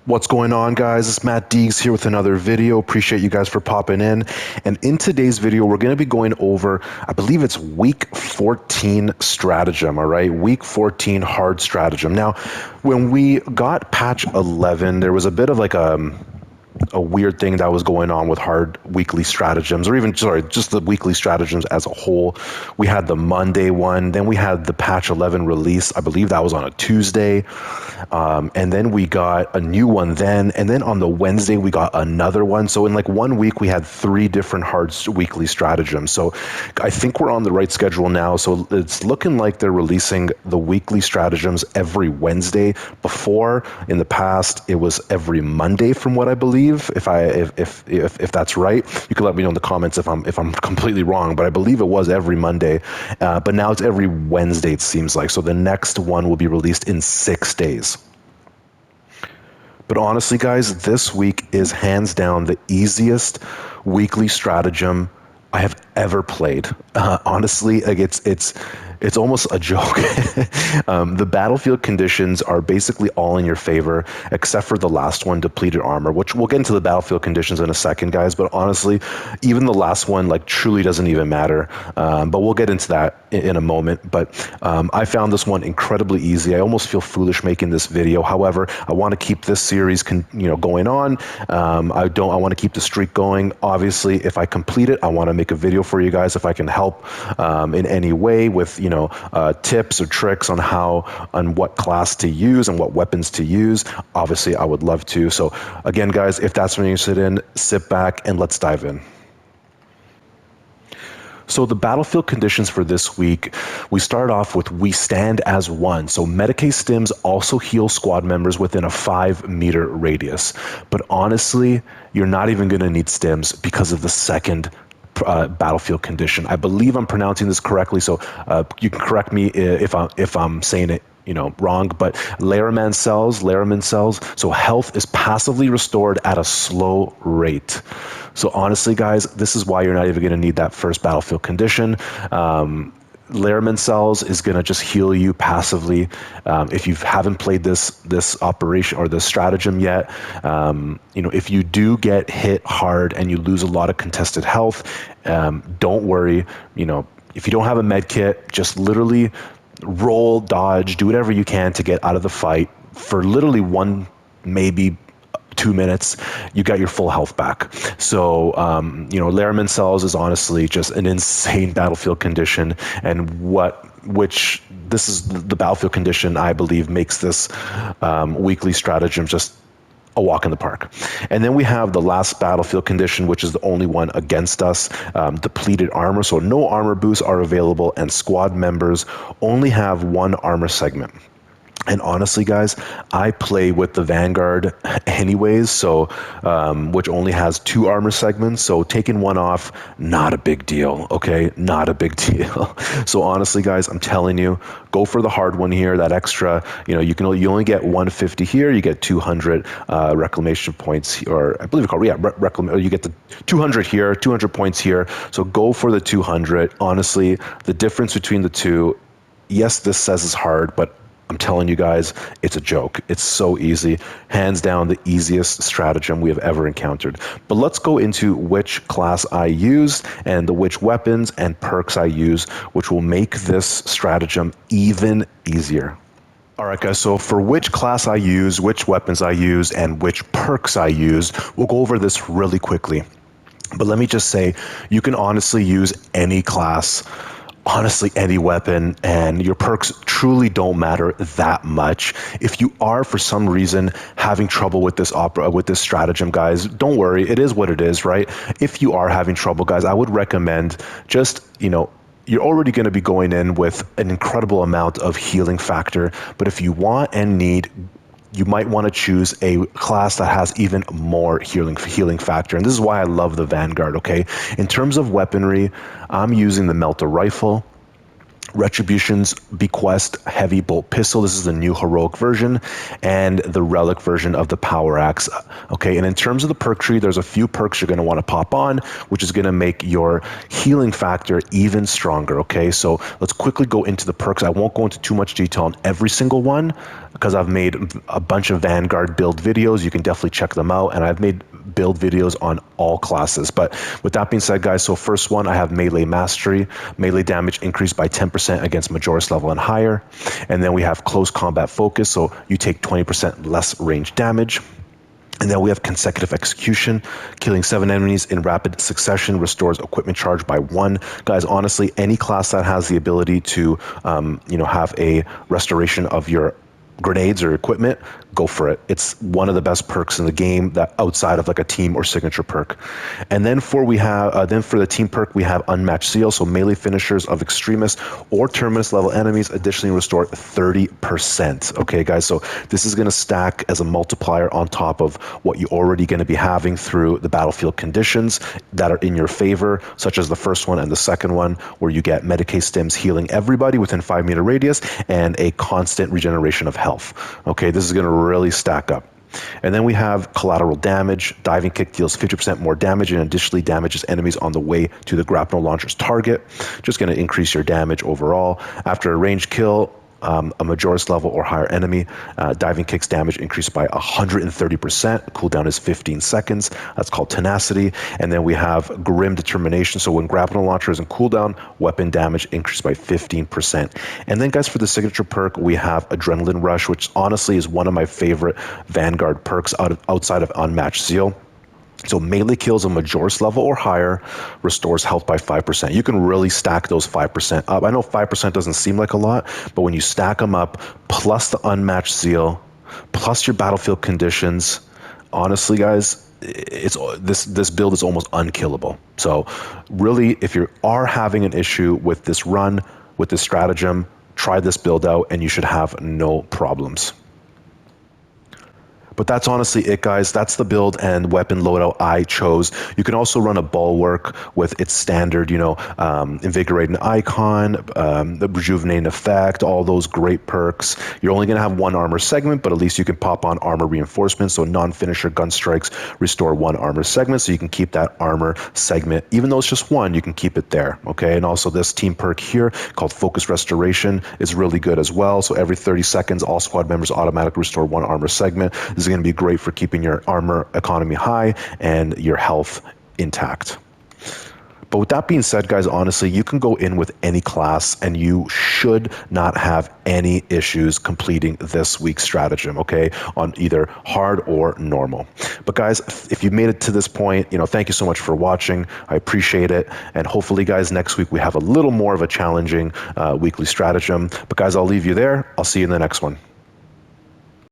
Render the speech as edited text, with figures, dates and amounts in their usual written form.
What's going on, guys? It's Matt Deegs here with another video. Appreciate you guys for popping in. And in today's video, we're going to be going over, I believe it's week 14 stratagem, all right? Week 14 hard stratagem. Now, when we got patch 11, there was a bit of like a weird thing that was going on with hard weekly stratagems, or even, sorry, just the weekly stratagems as a whole. We had the Monday one, then we had the patch 11 release. I believe that was on a Tuesday. And then we got a new one then. And then on the Wednesday, we got another one. So in like 1 week, we had 3 different hard weekly stratagems. So I think we're on the right schedule now. So it's looking like they're releasing the weekly stratagems every Wednesday. Before, in the past, it was every Monday from what I believe. If that's right, you can let me know in the comments if I'm completely wrong, but I believe it was every Monday, but now it's every Wednesday, it seems like. So the next one will be released in 6 days. But honestly, guys, this week is hands down the easiest weekly stratagem I have ever played. Honestly, like it's almost a joke. The battlefield conditions are basically all in your favor, except for the last one, depleted armor, which we'll get into the battlefield conditions in a second, guys. But honestly, even the last one, like, truly doesn't even matter. But we'll get into that in a moment. But I found this one incredibly easy. I almost feel foolish making this video. However, I want to keep this series, going on. I want to keep the streak going. Obviously, if I complete it, I want to make a video for you guys if I can help in any way with tips or tricks on what class to use and what weapons to use. Obviously, I would love to. So again, guys, if that's what you're interested in, sit back and let's dive in. So the battlefield conditions for this week, we start off with we stand as one. So Medicae stims also heal squad members within a 5-meter radius. But honestly, you're not even going to need stims because of the second battlefield condition. I believe I'm pronouncing this correctly, so you can correct me if I'm saying it wrong, but Laraman cells, so health is passively restored at a slow rate. So honestly, guys, this is why you're not even going to need that first battlefield condition. Laraman cells is going to just heal you passively. If you haven't played this operation or this stratagem yet, if you do get hit hard and you lose a lot of contested health, don't worry. If you don't have a med kit, just literally roll, dodge, do whatever you can to get out of the fight for literally 1, maybe 2 minutes, you got your full health back. So, Laraman cells is honestly just an insane battlefield condition, and which this is the battlefield condition I believe makes this weekly stratagem just a walk in the park. And then we have the last battlefield condition, which is the only one against us, depleted armor. So no armor boosts are available, and squad members only have 1 armor segment. And honestly, guys, I play with the Vanguard anyways, so which only has 2 armor segments. So taking 1 off, not a big deal, okay? Not a big deal. So honestly, guys, I'm telling you, go for the hard one here. That extra, you only get 150 here. You get 200 reclamation points, or I believe it's called, you get the 200 here, 200 points here. So go for the 200. Honestly, the difference between the two, yes, this says it's hard, but I'm telling you guys, it's a joke. It's so easy. Hands down, the easiest stratagem we have ever encountered. But let's go into which class I used and which weapons and perks I use, which will make this stratagem even easier. All right, guys, so for which class I use, which weapons I use, and which perks I use, we'll go over this really quickly. But let me just say, you can honestly use any class, honestly any weapon, and your perks truly don't matter that much. If you are for some reason having trouble with this stratagem, guys, don't worry, it is what it is, right? If you are having trouble, guys, I would recommend just, you're already going to be going in with an incredible amount of healing factor, but if you want and need, you might want to choose a class that has even more healing factor. And this is why I love the Vanguard, okay? In terms of weaponry, I'm using the Melter Rifle. Retribution's Bequest Heavy Bolt Pistol. This is the new heroic version and the relic version of the Power Axe. Okay, and in terms of the perk tree, there's a few perks you're going to want to pop on, which is going to make your healing factor even stronger. Okay, so let's quickly go into the perks. I won't go into too much detail on every single one because I've made a bunch of Vanguard build videos. You can definitely check them out, and I've made build videos on all classes. But with that being said, guys, so first one, I have Melee Mastery. Melee damage increased by 10% against Majoris level and higher. And then we have Close Combat Focus, so you take 20% less range damage. And then we have Consecutive Execution. Killing 7 enemies in rapid succession restores equipment charge by 1. Guys, honestly, any class that has the ability to have a restoration of your grenades or equipment, go for it. It's one of the best perks in the game, that outside of like a team or signature perk. And then for the team perk, we have Unmatched Zeal. So melee finishers of extremist or terminus level enemies additionally restore 30%. Okay, guys, so this is going to stack as a multiplier on top of what you're already going to be having through the battlefield conditions that are in your favor, such as the first one and the second one, where you get Medicae stims healing everybody within 5 meter radius and a constant regeneration of health. Okay, this is going to really stack up. And then we have Collateral Damage. Diving Kick deals 50% more damage and additionally damages enemies on the way to the grapnel launcher's target. Just going to increase your damage overall. After a ranged kill, a Majoris level or higher enemy, Diving Kick's damage increased by 130%. Cooldown is 15 seconds. That's called Tenacity. And then we have Grim Determination. So when grapnel launcher is in cooldown, weapon damage increased by 15%. And then, guys, for the signature perk, we have Adrenaline Rush, which honestly is one of my favorite Vanguard perks outside of Unmatched Zeal. So melee kills a Majoris level or higher restores health by 5%. You can really stack those 5% up. I know 5% doesn't seem like a lot, but when you stack them up, plus the Unmatched Zeal, plus your battlefield conditions, honestly, guys, this build is almost unkillable. So really, if you are having an issue with this run, with this stratagem, try this build out and you should have no problems. But that's honestly it, guys. That's the build and weapon loadout I chose. You can also run a Bulwark with its standard, invigorating icon, the rejuvenating effect, all those great perks. You're only going to have 1 armor segment, but at least you can pop on armor reinforcement. So non-finisher gun strikes restore 1 armor segment. So you can keep that armor segment, even though it's just 1, you can keep it there. Okay. And also this team perk here called Focus Restoration is really good as well. So every 30 seconds, all squad members automatically restore 1 armor segment. This is going to be great for keeping your armor economy high and your health intact. But with that being said, guys, honestly, you can go in with any class and you should not have any issues completing this week's stratagem, okay, on either hard or normal. But guys, if you made it to this point, thank you so much for watching. I appreciate it. And hopefully, guys, next week we have a little more of a challenging weekly stratagem. But guys, I'll leave you there. I'll see you in the next one.